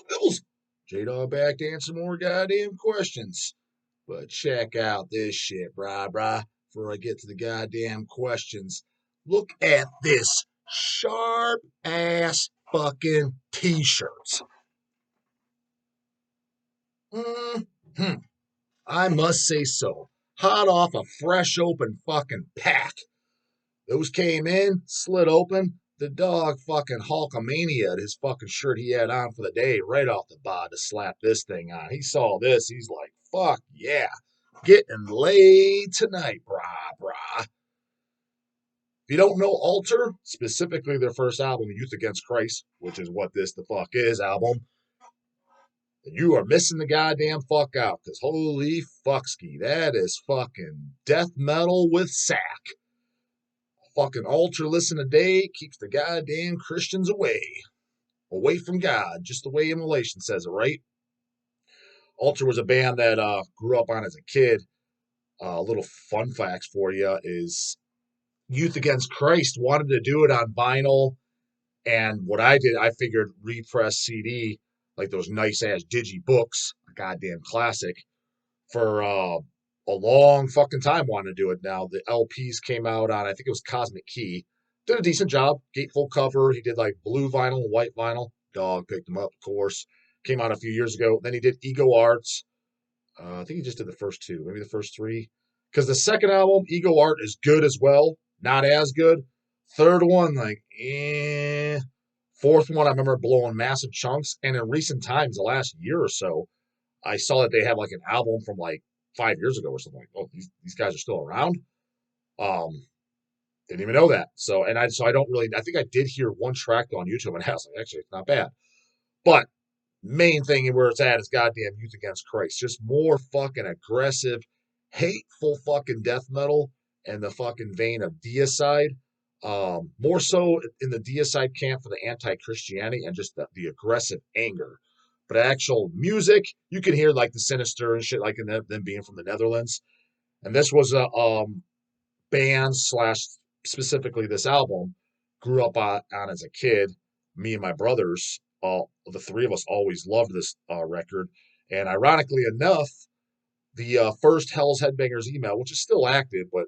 Bills. J-Dog back to answer more goddamn questions. But check out this shit, brah. Before I get to the goddamn questions, look at this sharp ass fucking t-shirts. Hmm. I must say so. Hot off a fresh open fucking pack. Those came in, slid open. The dog fucking Hulkamania, his fucking shirt he had on for the day, right off the bod to slap this thing on. He saw this, he's like, fuck yeah, getting laid tonight, brah. If you don't know Alter, specifically their first album, Youth Against Christ, which is what this the fuck is album, you are missing the goddamn fuck out, because holy fuckski, that is fucking death metal with sack. Fucking altar listen a day keeps the goddamn Christians away from God, just the way immolation says it, right? Altar was a band that grew up on as a kid. A little fun facts for you is Youth Against Christ wanted to do it on vinyl, and what I did, I figured repress CD, like those nice ass digi books, a goddamn classic, for a long fucking time wanted to do it. Now the LPs came out on, I think it was Cosmic Key. Did a decent job. Gatefold cover. He did like blue vinyl and white vinyl. Dog picked him up, of course. Came out a few years ago. Then he did Ego Arts. I think he just did the first two, maybe the first three. Because the second album, Ego Art, is good as well. Not as good. Third one, like, eh. Fourth one, I remember blowing massive chunks. And in recent times, the last year or so, I saw that they have like an album from like 5 years ago or something. Like, oh, these guys are still around. Um, didn't even know that. So I don't really. I think I did hear one track on YouTube, and I was like, actually, it's not bad. But main thing where it's at is goddamn Youth Against Christ. Just more fucking aggressive, hateful fucking death metal and the fucking vein of Deicide. More so in the Deicide camp for the anti-Christianity and just the aggressive anger. But actual music, you can hear like the Sinister and shit, like in them being from the Netherlands. And this was a band slash specifically this album grew up on as a kid. Me and my brothers, all the three of us, always loved this record. And ironically enough, the first Hell's Headbangers email, which is still active, but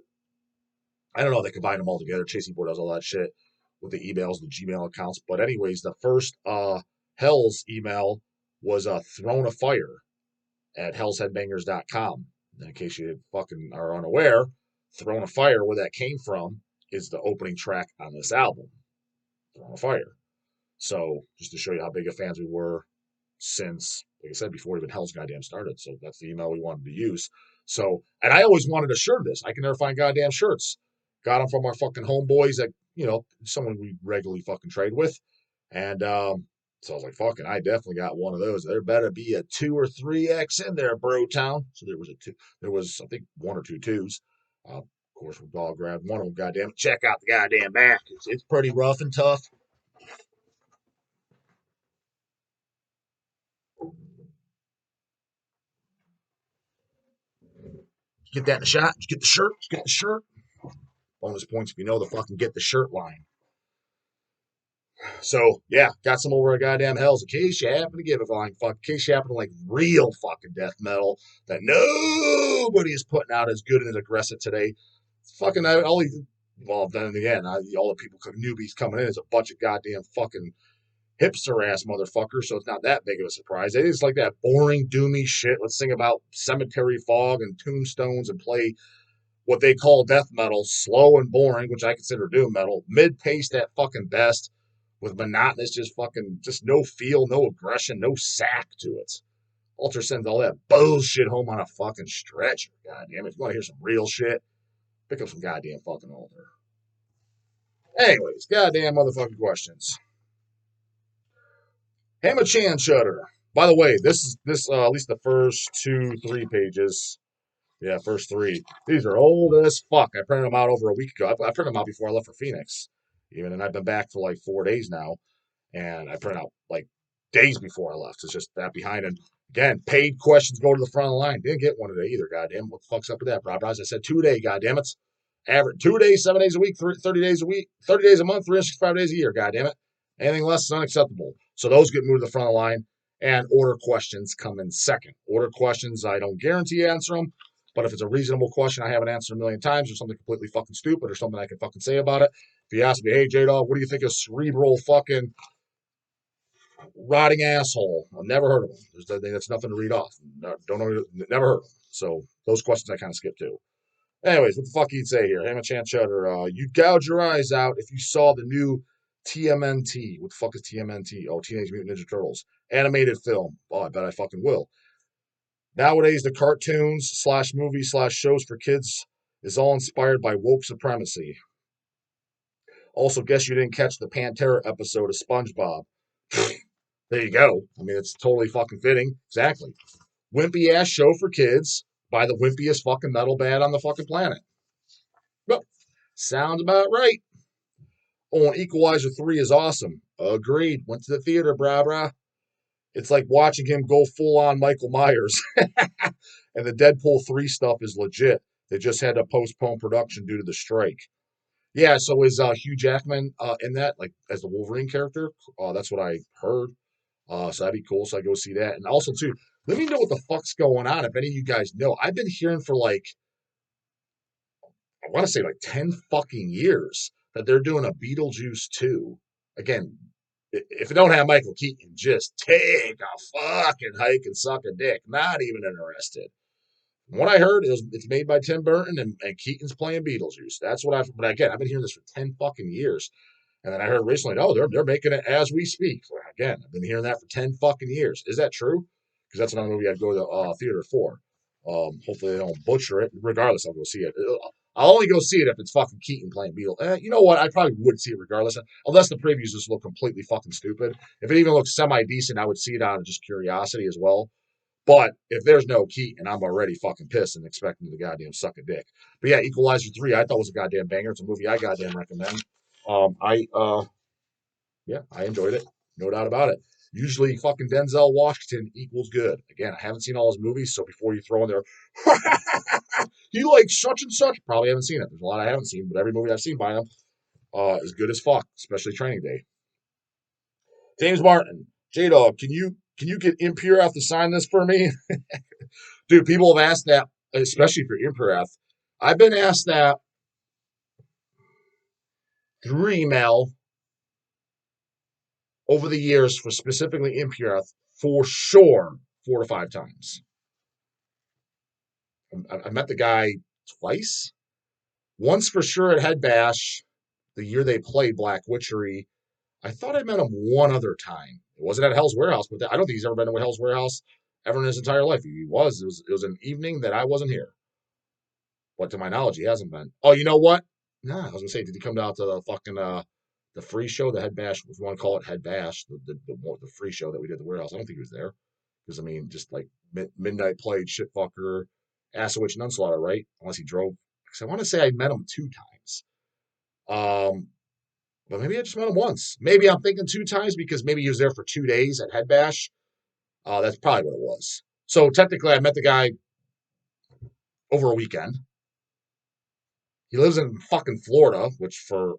I don't know, they combine them all together. Chasing Board does all that shit with the emails, the Gmail accounts. But anyways, the first Hell's email was Throne of Fire at hellsheadbangers.com. In case you fucking are unaware, Throne of Fire, where that came from, is the opening track on this album, Throne of Fire. So just to show you how big of fans we were since, like I said, before even Hell's goddamn started. So that's the email we wanted to use. So, and I always wanted a shirt of this. I can never find goddamn shirts. Got them from our fucking homeboys that, someone we regularly fucking trade with. And so I was like, fucking, I definitely got one of those. There better be a 2 or 3X in there, bro town. So there was a two. There was, I think, one or two twos. Of course, we all grabbed one of them. Goddamn, check out the goddamn back. It's pretty rough and tough. Get that in the shot. Did you get the shirt? Did you get the shirt? Bonus points if you know the fucking get the shirt line. So yeah, got some over at goddamn Hell's in case you happen to give a flying fuck. In case you happen to like real fucking death metal that nobody is putting out as good and as aggressive today. Fucking all these. Well, then again, all the people, newbies coming in is a bunch of goddamn fucking hipster ass motherfuckers. So it's not that big of a surprise. It is like that boring, doomy shit. Let's sing about cemetery fog and tombstones and play what they call death metal, slow and boring, which I consider doom metal, mid-paced at fucking best, with monotonous, just no feel, no aggression, no sack to it. Alter sends all that bullshit home on a fucking stretcher. Goddamn, if you want to hear some real shit, pick up some goddamn fucking Alter. Anyways, goddamn motherfucking questions. Hammer-chan Shutter. By the way, this at least the first 2-3 pages. Yeah, first three. These are old as fuck. I printed them out over a week ago. I printed them out before I left for Phoenix, even, and I've been back for like 4 days now. And I printed out like days before I left. It's just that behind. And again, paid questions go to the front of the line. Didn't get one today either. Goddamn, what the fuck's up with that, Rob? As I said, 2 day. Goddamn it. Average 2 days, 7 days a week, 30 days a week, 30 days a month, 365 days a year. Goddamn it. Anything less is unacceptable. So those get moved to the front of the line. And order questions come in second. Order questions, I don't guarantee answer them, but if it's a reasonable question I haven't answered a million times or something completely fucking stupid or something I can fucking say about it, if you ask me, hey, J-Dog, what do you think of cerebral fucking rotting asshole? I've never heard of him. That's nothing to read off. Don't know, never heard of him. So those questions I kind of skip too. Anyways, what the fuck you'd say here? Hammer Chan Cheddar, you'd gouge your eyes out if you saw the new TMNT. What the fuck is TMNT? Oh, Teenage Mutant Ninja Turtles. Animated film. Oh, I bet I fucking will. Nowadays, the cartoons slash movies slash shows for kids is all inspired by woke supremacy. Also, guess you didn't catch the Pantera episode of SpongeBob. There you go. I mean, it's totally fucking fitting. Exactly. Wimpy ass show for kids by the wimpiest fucking metal band on the fucking planet. Well, sounds about right. Oh, and Equalizer 3 is awesome. Agreed. Went to the theater, brah. It's like watching him go full on Michael Myers. And the Deadpool 3 stuff is legit. They just had to postpone production due to the strike. Yeah, so is Hugh Jackman in that, like as the Wolverine character? That's what I heard. So that'd be cool. So I go see that. And also, too, let me know what the fuck's going on if any of you guys know. I've been hearing for like, I want to say like 10 fucking years that they're doing a Beetlejuice 2. Again, if you don't have Michael Keaton, just take a fucking hike and suck a dick. Not even interested. From what I heard, it's made by Tim Burton and Keaton's playing Beetlejuice. That's what I've, but again, I've been hearing this for 10 fucking years. And then I heard recently, oh, they're making it as we speak. Well, again, I've been hearing that for 10 fucking years. Is that true? Because that's another movie I'd go to the theater for. Hopefully they don't butcher it. Regardless, I'll go see it. I'll only go see it if it's fucking Keaton playing Beetle. You know what? I probably would see it regardless, unless the previews just look completely fucking stupid. If it even looks semi-decent, I would see it out of just curiosity as well. But if there's no Keaton, I'm already fucking pissed and expecting the goddamn suck a dick. But yeah, Equalizer 3, I thought was a goddamn banger. It's a movie I goddamn recommend. Yeah, I enjoyed it. No doubt about it. Usually fucking Denzel Washington equals good. Again, I haven't seen all his movies, so before you throw in there, he likes such and such, probably haven't seen it. There's a lot I haven't seen, but every movie I've seen by him is good as fuck, especially Training Day. James Martin, J-Dog, can you get Imperath to sign this for me? Dude, people have asked that, especially for Imperath. I've been asked that through email over the years for specifically Imperath for sure 4 to 5 times. I met the guy twice. Once for sure at Head Bash, the year they played Black Witchery. I thought I met him one other time. It wasn't at Hell's Warehouse, but I don't think he's ever been to Hell's Warehouse ever in his entire life. He was. It was an evening that I wasn't here. But to my knowledge, he hasn't been. Oh, you know what? Nah, I was gonna say, did he come down to the fucking the free show, the Head Bash, if you want to call it Head Bash, the free show that we did at the warehouse? I don't think he was there because I mean, just like midnight played shitfucker, Assowich and Unslaughter, right? Unless he drove. Because I want to say I met him 2 times. But maybe I just met him once. Maybe I'm thinking 2 times because maybe he was there for 2 days at Head Bash. That's probably what it was. So technically, I met the guy over a weekend. He lives in fucking Florida, which for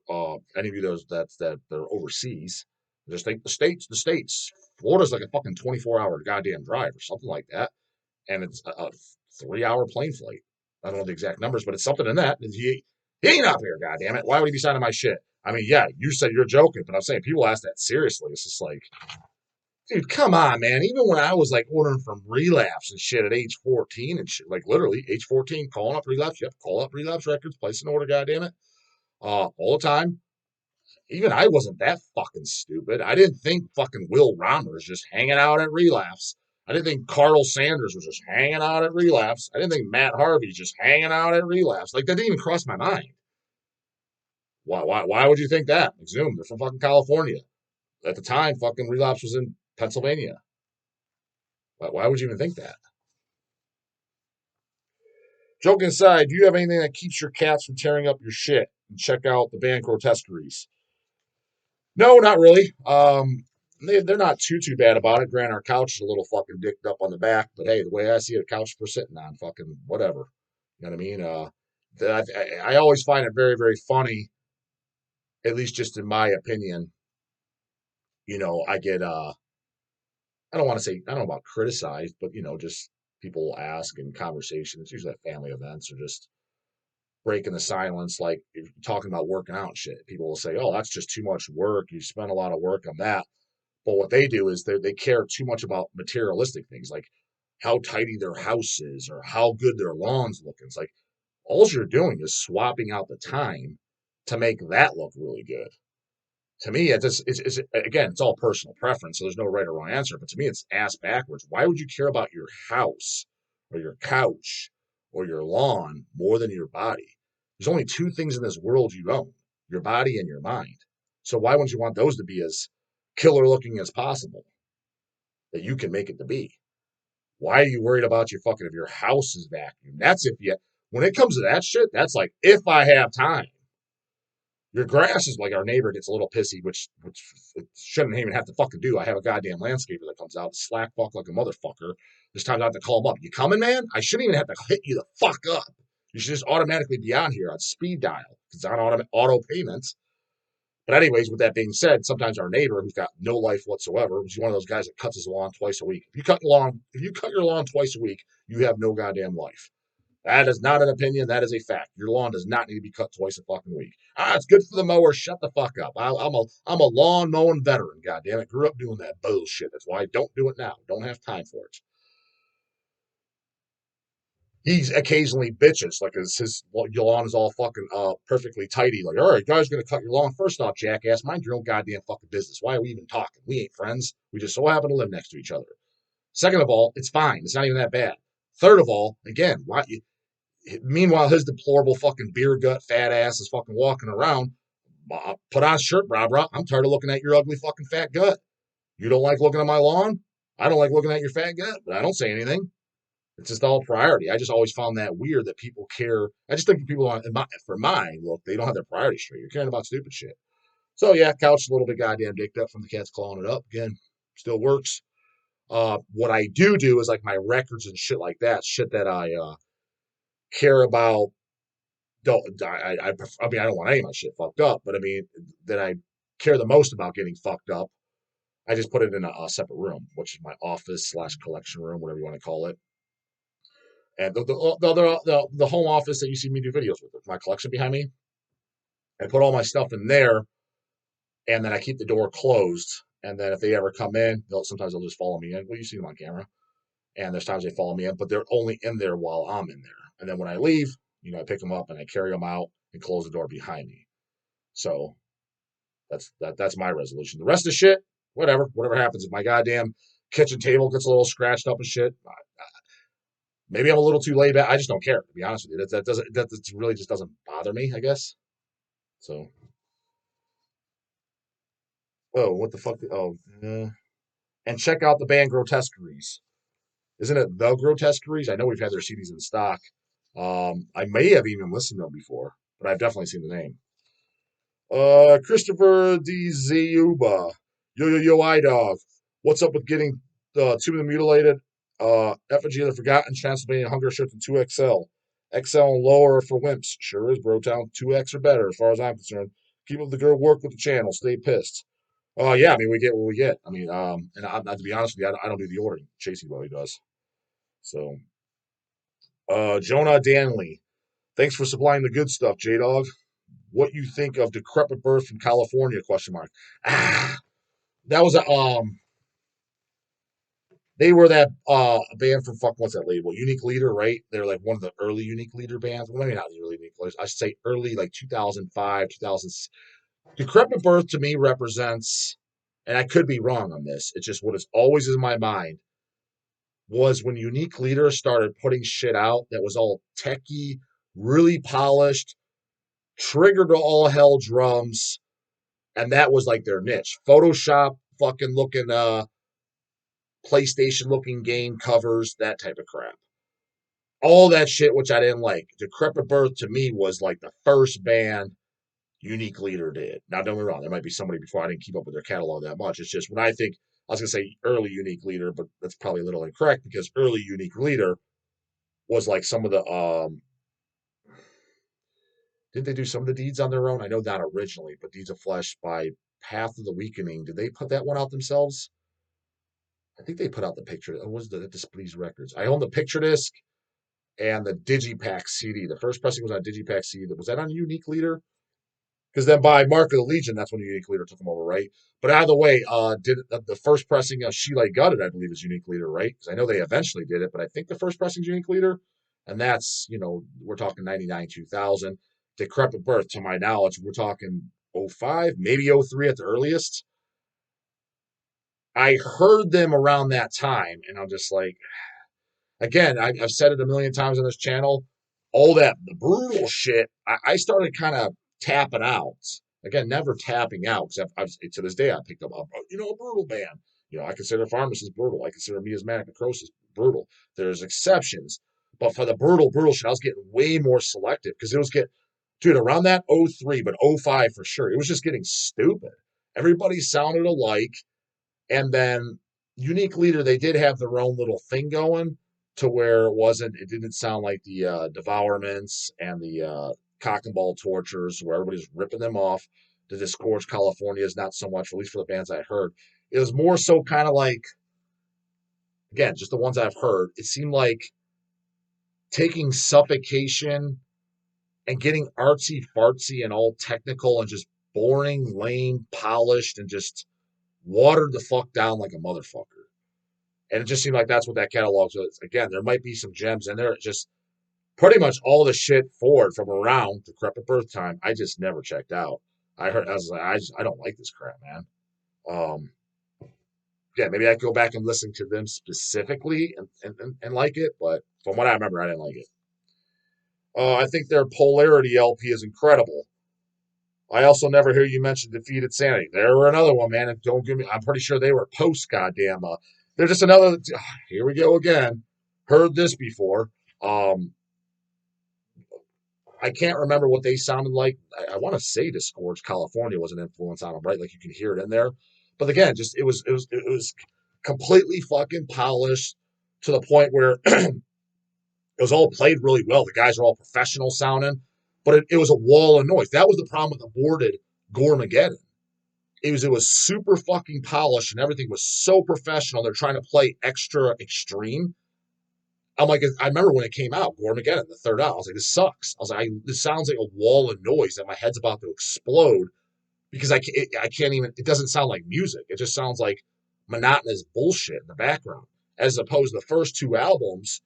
any of you that are overseas, just think the states. Florida's like a fucking 24-hour goddamn drive or something like that, and it's a 3-hour plane flight. I don't know the exact numbers, but it's something in that. He ain't up here, goddamn it. Why would he be signing my shit? I mean, yeah, you said you're joking, but I'm saying people ask that seriously. It's just like, dude, come on, man. Even when I was like ordering from Relapse and shit at age 14 and shit, like literally age 14, calling up Relapse. You have to call up Relapse Records, place an order, goddamn it, all the time. Even I wasn't that fucking stupid. I didn't think fucking Will Romer was just hanging out at Relapse. I didn't think Carl Sanders was just hanging out at Relapse. I didn't think Matt Harvey's just hanging out at Relapse. Like that didn't even cross my mind. Why would you think that? Like Zoom, they're from fucking California. At the time, fucking Relapse was in Pennsylvania. Why would you even think that? Joking aside, do you have anything that keeps your cats from tearing up your shit? And check out the band Grotesqueries. No, not really. They're not too bad about it. Granted, our couch is a little fucking dicked up on the back, but hey, the way I see it, a couch for sitting on, fucking whatever. You know what I mean? I always find it very, very funny, at least just in my opinion. You know, I get I don't want to say, I don't know about criticized, but just people will ask in conversation. It's usually at family events or just breaking the silence, like if you're talking about working out and shit. People will say, "Oh, that's just too much work. You spend a lot of work on that." But what they do is they care too much about materialistic things, like how tidy their house is or how good their lawn's looking. It's like all you're doing is swapping out the time to make that look really good. To me, it's again, it's all personal preference, so there's no right or wrong answer. But to me, it's ass backwards. Why would you care about your house or your couch or your lawn more than your body? There's only two things in this world you own: your body and your mind. So why wouldn't you want those to be as killer looking as possible that you can make it to be? Why are you worried about your fucking if your house is vacuumed? That's if you when it comes to that shit, that's like if I have time. Your grass is like our neighbor gets a little pissy, which it shouldn't even have to fucking do. I have a goddamn landscaper that comes out, slack fuck like a motherfucker. There's times I have to call him up. You coming, man? I shouldn't even have to hit you the fuck up. You should just automatically be on here on speed dial because it's on auto payments. But anyways, with that being said, sometimes our neighbor who's got no life whatsoever, he's one of those guys that cuts his lawn twice a week. If you cut your lawn twice a week, you have no goddamn life. That is not an opinion. That is a fact. Your lawn does not need to be cut twice a fucking week. It's good for the mower. Shut the fuck up. I'm a lawn mowing veteran. Goddamn it, grew up doing that bullshit. That's why I don't do it now. Don't have time for it. He occasionally bitches like his lawn is all fucking perfectly tidy. Like, all right, guys, gonna cut your lawn. First off, jackass, mind your own goddamn fucking business. Why are we even talking? We ain't friends. We just so happen to live next to each other. Second of all, it's fine. It's not even that bad. Third of all, again, why meanwhile, his deplorable fucking beer gut fat ass is fucking walking around. Put on a shirt, brah. I'm tired of looking at your ugly fucking fat gut. You don't like looking at my lawn? I don't like looking at your fat gut, but I don't say anything. It's just all priority. I just always found that weird that people care. I just think people on for mine, look, they don't have their priorities straight. You're caring about stupid shit. So yeah, couch a little bit goddamn dicked up from the cats clawing it up. Again, still works. What I do is like my records and shit like that, shit that I care about. Don't I mean I don't want any of my shit fucked up, but I mean that I care the most about getting fucked up. I just put it in a separate room, which is my office slash collection room, whatever you want to call it. And the home office that you see me do videos with, my collection behind me, I put all my stuff in there, and then I keep the door closed. And then if they ever come in, sometimes they'll just follow me in. Well, you see them on camera, and there's times they follow me in, but they're only in there while I'm in there. And then when I leave, I pick them up and I carry them out and close the door behind me. So that's my resolution. The rest of the shit, whatever happens. If my goddamn kitchen table gets a little scratched up and shit, maybe I'm a little too laid back. I just don't care, to be honest with you. That really just doesn't bother me, I guess. So, oh, what the fuck? And check out the band Grotesqueries. Isn't it the Grotesqueries? I know we've had their CDs in stock. I may have even listened to them before, but I've definitely seen the name. Christopher D. Zauba. Yo, I-Dog. What's up with getting Tomb of the Mutilated, Effigy of the Forgotten, Transylvania Hunger shirts in 2XL? XL and lower for wimps. Sure is, Brotown. 2X or better, as far as I'm concerned. Keep up the good work with the channel. Stay pissed. Yeah, I mean, we get what we get. I mean, and to be honest with you, I don't do the ordering. Chasey Boy does. So, Jonah Danley. Thanks for supplying the good stuff, J-Dog. What you think of Decrepit Birth from California? Question mark. That was a they were that band from what's that label? Unique Leader, right? They're like one of the early Unique Leader bands. Well, maybe not the early Unique Leaders. I should say early, like 2005, 2000. Decrepit Birth to me represents, and I could be wrong on this. It's just what is always in my mind was when Unique Leader started putting shit out that was all techie, really polished, triggered to all hell drums, and that was like their niche. Photoshop fucking looking PlayStation looking game covers, that type of crap. All that shit which I didn't like. Decrepit Birth to me was like the first band Unique Leader did. Now don't get me wrong, there might be somebody before. I didn't keep up with their catalog that much. It's just when I think I was gonna say early Unique Leader, but that's probably a little incorrect because early Unique Leader was like some of the did they do some of the Deeds on their own? I know not originally, but Deeds of Flesh by Path of the Weakening. Did they put that one out themselves? I think they put out the picture. It was the Displeased Records. I own the picture disc and the Digipack CD. The first pressing was on Digipack CD. Was that on Unique Leader? Because then by Mark of the Legion, that's when Unique Leader took them over, right? But either way, did the first pressing of She Like Gutted, I believe, is Unique Leader, right? Because I know they eventually did it, but I think the first pressing is Unique Leader, and that's we're talking 99, 2000. Decrepit Birth, to my knowledge, we're talking 05, maybe 03 at the earliest. I heard them around that time, and I'm just like, again, I've said it a million times on this channel. All that the brutal shit, I started kind of tapping out. Again, never tapping out because to this day I picked up a brutal band. I consider Pharmacist brutal. I consider Me as Manic Necrosis brutal. There's exceptions, but for the brutal shit, I was getting way more selective because it was dude, around that 03, but 05 for sure. It was just getting stupid. Everybody sounded alike. And then Unique Leader, they did have their own little thing going to where it didn't sound like the Devourments and the Cock and Ball Tortures, where everybody's ripping them off. The Disgorged California is not so much, at least for the bands I heard. It was more so kind of like, again, just the ones I've heard. It seemed like taking Suffocation and getting artsy fartsy and all technical and just boring, lame, polished, and just watered the fuck down like a motherfucker. And it just seemed like that's what that catalog was. Again, there might be some gems in there. It's just pretty much all the shit forward from around Decrepit Birth time, I just never checked out. I was like, I don't like this crap, man. Um, yeah, maybe I could go back and listen to them specifically and like it, but from what I remember, I didn't like it. I think their Polarity LP is incredible. I also never hear you mention Defeated Sanity. They were another one, man. And don't give me. I'm pretty sure they were post goddamn. They're just another. Here we go again. Heard this before. I can't remember what they sounded like. I want to say Disgorged California was an influence on them, right? Like you can hear it in there. But again, just it was completely fucking polished to the point where it was all played really well. The guys are all professional sounding, but it was a wall of noise. That was the problem with aborted Gormageddon. It was super fucking polished and everything was so professional. They're trying to play extra extreme. I'm like, I remember when it came out, Gormageddon, the third album. I was like, this sucks. I was like, this sounds like a wall of noise that my head's about to explode because I can't even. It doesn't sound like music. It just sounds like monotonous bullshit in the background. As opposed to the first two albums,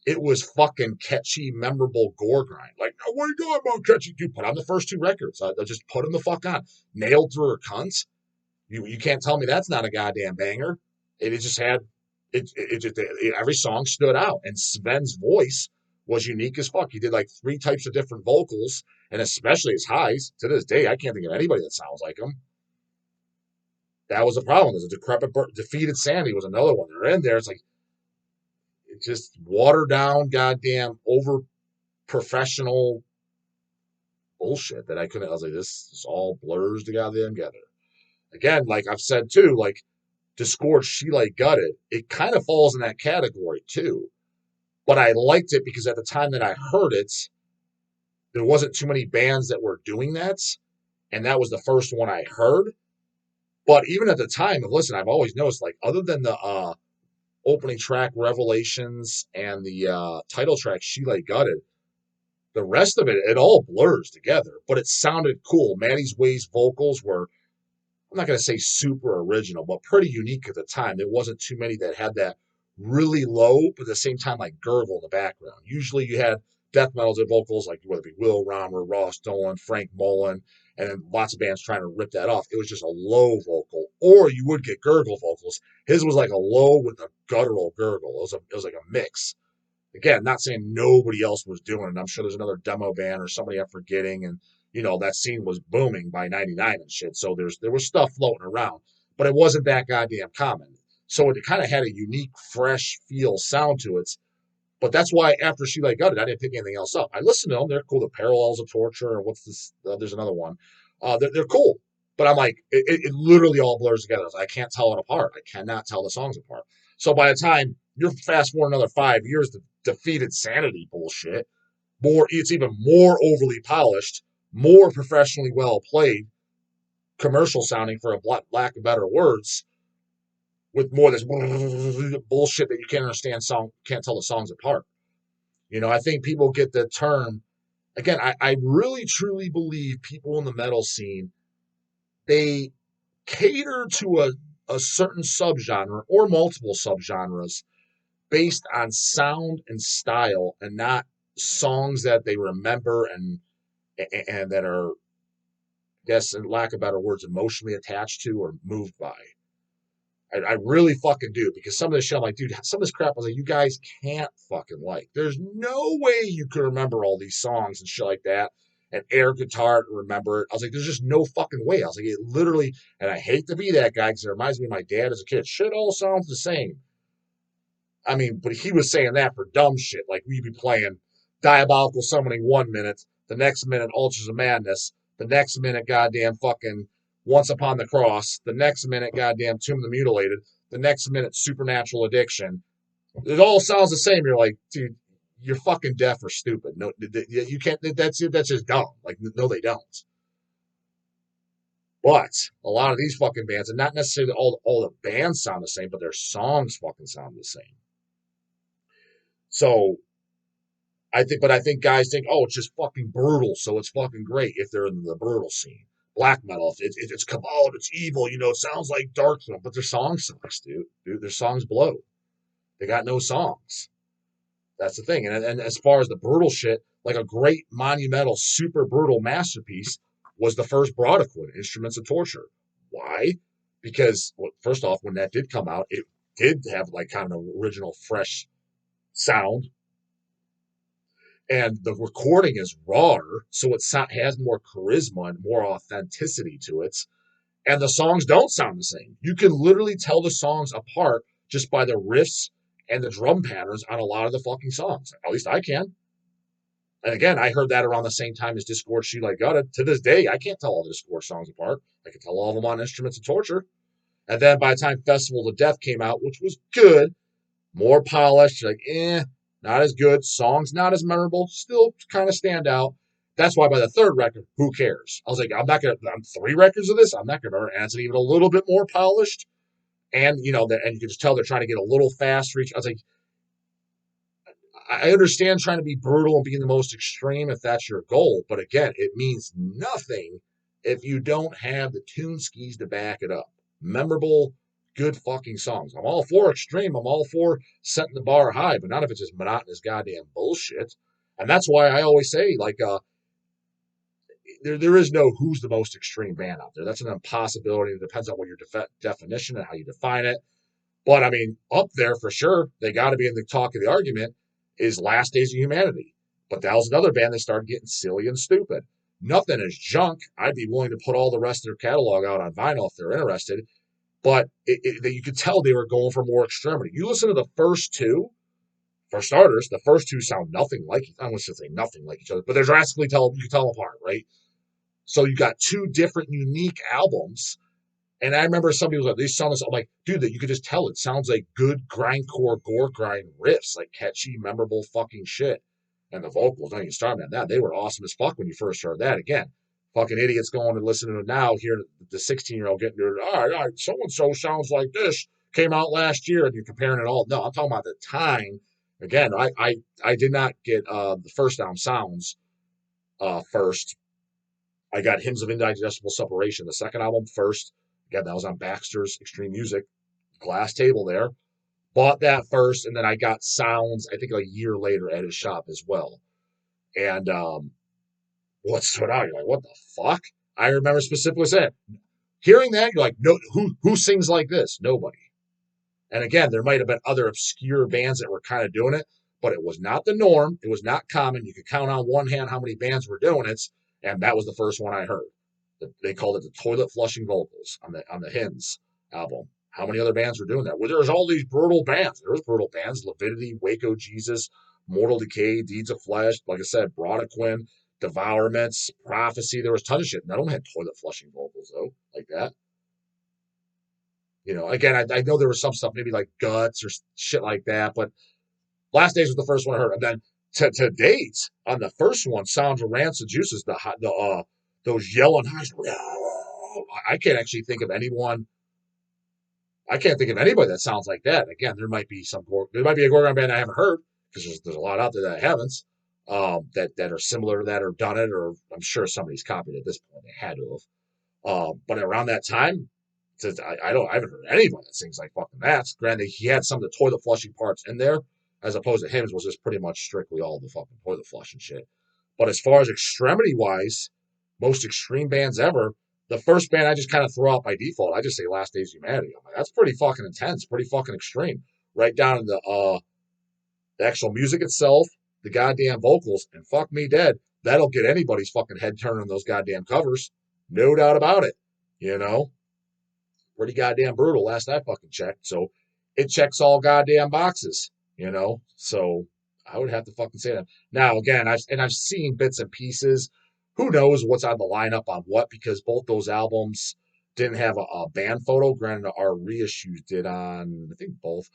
it was fucking catchy, memorable gore grind. Like, oh, what are you doing about catchy? Dude, put on the first two records. I just put them the fuck on. Nailed through her cunts. You can't tell me that's not a goddamn banger. It just had every song stood out, and Sven's voice was unique as fuck. He did like three types of different vocals, and especially his highs. To this day, I can't think of anybody that sounds like him. That was a problem. There's a Decrepit Defeated Sanity was another one. They're in there. It's like it's just watered down, goddamn over professional bullshit that I couldn't. I was like, this all blurs together. Again, like I've said too, like Disgorged, She Like Gutted, it kind of falls in that category too. But I liked it because at the time that I heard it, there wasn't too many bands that were doing that. And that was the first one I heard. But even at the time, listen, I've always noticed, like, other than the opening track, Revelations, and the title track, She Like Gutted, the rest of it, it all blurs together. But it sounded cool. Maddie's Way's vocals were, I'm not going to say super original, but pretty unique at the time. There wasn't too many that had that really low, but at the same time, like gurgle in the background. Usually you had death metals and vocals, like whether it be Will Romer, Ross Dolan, Frank Mullen, and then lots of bands trying to rip that off. It was just a low vocal, or you would get gurgle vocals. His was like a low with a guttural gurgle. It was like a mix. Again, not saying nobody else was doing it. I'm sure there's another demo band or somebody I'm forgetting, and that scene was booming by 99 and shit. So there was stuff floating around, but it wasn't that goddamn common. So it kind of had a unique, fresh feel sound to it. But that's why after She Like Gutted, I didn't pick anything else up. I listened to them. They're cool. The Parallels of Torture, or what's this? There's another one. They're cool. But I'm like, it literally all blurs together. I can't tell it apart. I cannot tell the songs apart. So by the time you're fast forward another 5 years to Defeated Sanity bullshit, it's even more overly polished, more professionally well played, commercial sounding for a lack of better words. with more of this bullshit that you can't understand, can't tell the songs apart. I think people get the term. Again, I really truly believe people in the metal scene, they cater to a certain subgenre or multiple subgenres based on sound and style, and not songs that they remember and that are, I guess, in lack of better words, emotionally attached to or moved by. I really fucking do, because some of this shit, I'm like, dude, some of this crap, I was like, you guys can't fucking like. There's no way you could remember all these songs and shit like that, and air guitar to remember it. I was like, there's just no fucking way. I was like, it literally, and I hate to be that guy because it reminds me of my dad as a kid. Shit all sounds the same. I mean, but he was saying that for dumb shit. Like, we'd be playing Diabolical Summoning 1 minute, the next minute Ultras of Madness, the next minute goddamn fucking Once Upon the Cross, the next minute goddamn Tomb of the Mutilated, the next minute Supernatural Addiction. It all sounds the same. You're like, dude, you're fucking deaf or stupid. No, you can't. That's just dumb. Like, no, they don't. But a lot of these fucking bands, and not necessarily all the bands sound the same, but their songs fucking sound the same. So I think guys think, oh, it's just fucking brutal, so it's fucking great if they're in the brutal scene. Black metal, it's cabal, it's evil, it sounds like dark metal, but their songs sucks, dude. Their songs blow. They got no songs. That's the thing. And as far as the brutal shit, like a great monumental, super brutal masterpiece was the first Broadquin, Instruments of Torture. Why? Because, well, first off, when that did come out, it did have like kind of an original, fresh sound, and the recording is rawer, so it has more charisma and more authenticity to it. And the songs don't sound the same. You can literally tell the songs apart just by the riffs and the drum patterns on a lot of the fucking songs. At least I can. And again, I heard that around the same time as Discord She Like Gutted. To this day, I can't tell all the Discord songs apart. I can tell all of them on Instruments of Torture. And then by the time Festival of Death came out, which was good, more polished, like, not as good. Songs not as memorable, still kind of stand out. That's why by the third record, who cares? I was like, I'm 3 records of this, I'm not gonna remember. And it's even a little bit more polished. And and you can just tell they're trying to get a little faster. I was like, I understand trying to be brutal and being the most extreme if that's your goal, but again, it means nothing if you don't have the tune skis to back it up. Memorable, good fucking songs. I'm all for extreme. I'm all for setting the bar high, but not if it's just monotonous goddamn bullshit. And that's why I always say, like, there is no who's the most extreme band out there. That's an impossibility. It depends on what your definition and how you define it. But I mean, up there for sure, they got to be in the talk of the argument, is Last Days of Humanity. But that was another band that started getting silly and stupid. Nothing is junk. I'd be willing to put all the rest of their catalog out on vinyl if they're interested. But you could tell they were going for more extremity. You listen to the first two, for starters, the first two sound nothing like, I don't want to say nothing like each other, but they're drastically you can tell them apart, right? So you got two different unique albums. And I remember some people like, these sound, I'm like, dude, that you could just tell it sounds like good grindcore, gore grind riffs, like catchy, memorable fucking shit. And the vocals, don't even start on that. They were awesome as fuck when you first heard that. Again, fucking idiots going and listening to it now, here the 16-year-old getting to it, all right, so and so sounds like this, came out last year, and you're comparing it all. No, I'm talking about the time. Again, I did not get the first album Sounds first. I got Hymns of Indigestible Separation, the second album first. Again, that was on Baxter's Extreme Music, glass table there. Bought that first, and then I got Sounds, I think, a year later at his shop as well. And what stood out? You're like, what the fuck? I remember specifically saying, hearing that, you're like, no, who sings like this? Nobody. And again, there might have been other obscure bands that were kind of doing it, but it was not the norm. It was not common. You could count on one hand how many bands were doing it, and that was the first one I heard. They called it the toilet flushing vocals on the Hymns album. How many other bands were doing that? Well, there's all these brutal bands. There was brutal bands: Leviticity, Waco Jesus, Mortal Decay, Deeds of Flesh. Like I said, Brodequin, Devourments, Prophecy. There was tons of shit. None of them had toilet flushing vocals though, like that. Again, I know there was some stuff, maybe like Guts or shit like that, but Last Days was the first one I heard. And then to date, on the first one, Sounds of Rancid Juices, those yelling highs. I can't actually think of anyone. I can't think of anybody that sounds like that. Again, there might be a Gorgon band I haven't heard because there's a lot out there that I haven't. That are similar to that or done it, or I'm sure somebody's copied it at this point. They had to have. But around that time, I haven't heard anybody that sings like fucking that. Granted, he had some of the toilet flushing parts in there, as opposed to his was just pretty much strictly all the fucking toilet flushing shit. But as far as extremity wise, most extreme bands ever, the first band I just kind of throw out by default, I just say Last Days of Humanity. I'm like, that's pretty fucking intense, pretty fucking extreme. Right down to the actual music itself, the goddamn vocals, and fuck me dead. That'll get anybody's fucking head turning on those goddamn covers. No doubt about it. You know? Pretty goddamn brutal last I fucking checked. So it checks all goddamn boxes, you know? So I would have to fucking say that. Now, again, I've seen bits and pieces. Who knows what's on the lineup on what, because both those albums didn't have a band photo. Granted, our reissues did on, I think, both.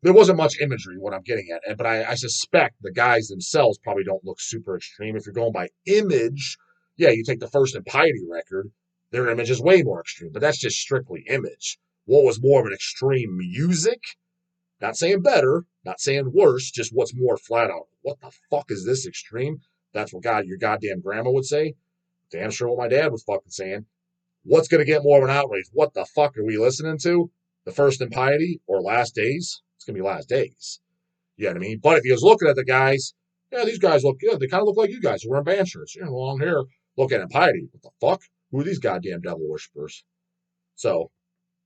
There wasn't much imagery, what I'm getting at. But I suspect the guys themselves probably don't look super extreme. If you're going by image, yeah, you take the first Impiety record, their image is way more extreme, but that's just strictly image. What was more of an extreme music? Not saying better, not saying worse, just what's more flat out. What the fuck is this extreme? That's what your goddamn grandma would say. Damn sure what my dad was fucking saying. What's going to get more of an outrage? What the fuck are we listening to? The First Impiety or Last Days? It's going to be Last Days. You know what I mean? But if he was looking at the guys, yeah, these guys look good. They kind of look like you guys who wearing band shirts. You know, long hair. Look at Impiety. What the fuck? Who are these goddamn devil worshippers? So,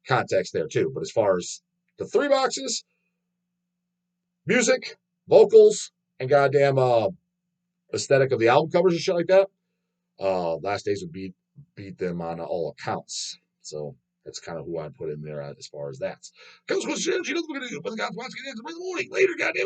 context there too. But as far as the three boxes, music, vocals, and goddamn aesthetic of the album covers and shit like that, Last Days would beat them on all accounts. So that's kind of who I'd put in there as far as that. Comes with she doesn't look at it, but the God's watching it in the morning. Later, goddamn it.